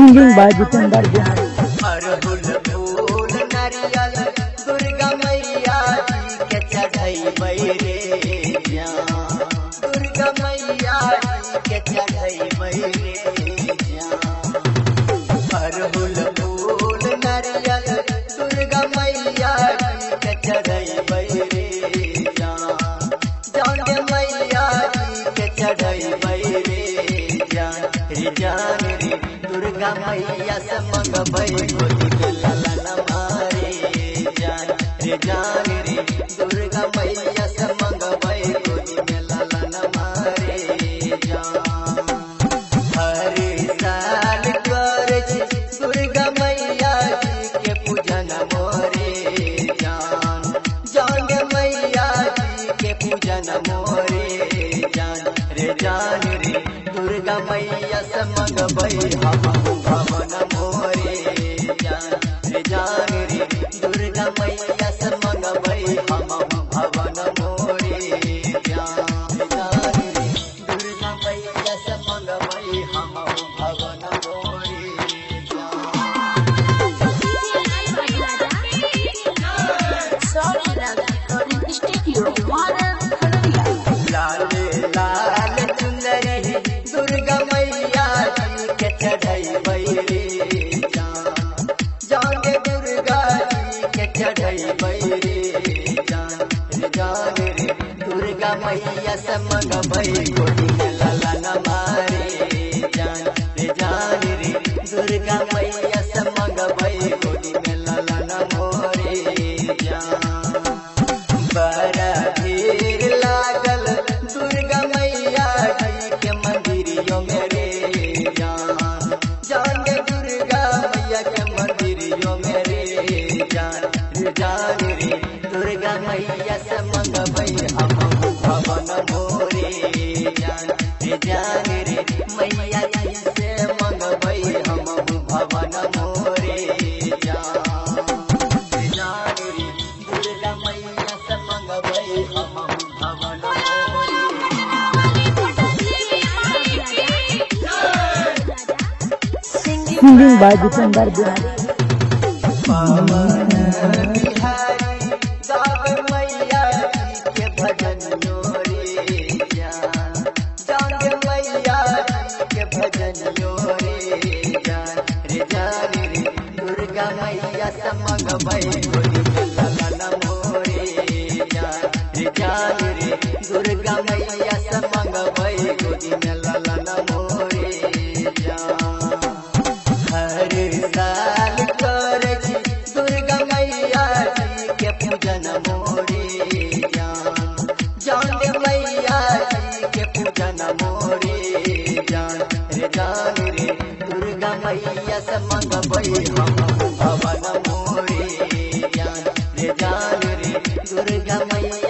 Singing by Jitendra Bihari. अरहुल फूल नारियल दुर्गा मैया जी के चढ़ैबै रे जान, दुर्गा मैया जी के चढ़ैबै रे जान। अरहुल फूल नारियल दुर्गा मैया जी के चढ़ैबै रे जान, जान मैया जी के चढ़ैबै रे जान रे जान रे। दुर्गा मैया से मंगबै गोदी में लालन मारे जान रे जान रे। दुर्गा मैया से मंगबै गोदी में लालन मारे जान। हर साल करे दुर्गा मैया जी के पूजन मोरे जान, जान मैया जी के पूजन मोरे जान रे जान रे। दुर्गा मैया से मंगबै हम भवन मोरे जान रे जान रे। दुर्गा मैया से मंगबै हम भवन मोरे जान रे जान रे। दुर्गा मैया से मंगबै हम भवन मोरे लाल लाल चुनरी दुर्गा मैया जी के चढ़ैबै रे जान, जान दुर्गा जी के चढ़ैबै रे जान रे जान रे। दुर्गा मैया से मंगबै गोदी में लालन मारे जान रे जान रे। दुर्गा मैया से मंगबै गोदी में लालन मोरे जान। बड़ा भीड़ लागल दुर्गा मैया जी के मंदिरियों में रे जान, जान दुर्गा मैया के मंदिरियों में रे जान रे जान रे। दुर्गा मैया से मंगबै हम भवन मोरे जान रे जान रे। मैया जी से मंगबै हम भवन मोरे जान रे जान रे। दुर्गा मैया से मंगबै हम भवन मोरे। Singing by Jitendra Bihari. पवन बिहारी गावे मैया जी के भजन रे जान, जान मैया जी के भजन रे जान रे जान रे। दुर्गा मैया से मंगबै गोदी में लालन मोरे जान रे जान रे। दुर्गा मैया से मंगबै गोदी में लालन मोरे जान। हर साल करे दुर्गा मैया जी के पूजन मोरे जान, जान मैया जी के पूजन मोरे जान रे जान रे। दुर्गा मैया से मंगबै हम भवन मोरे जान रे जान रे। दुर्गा मैया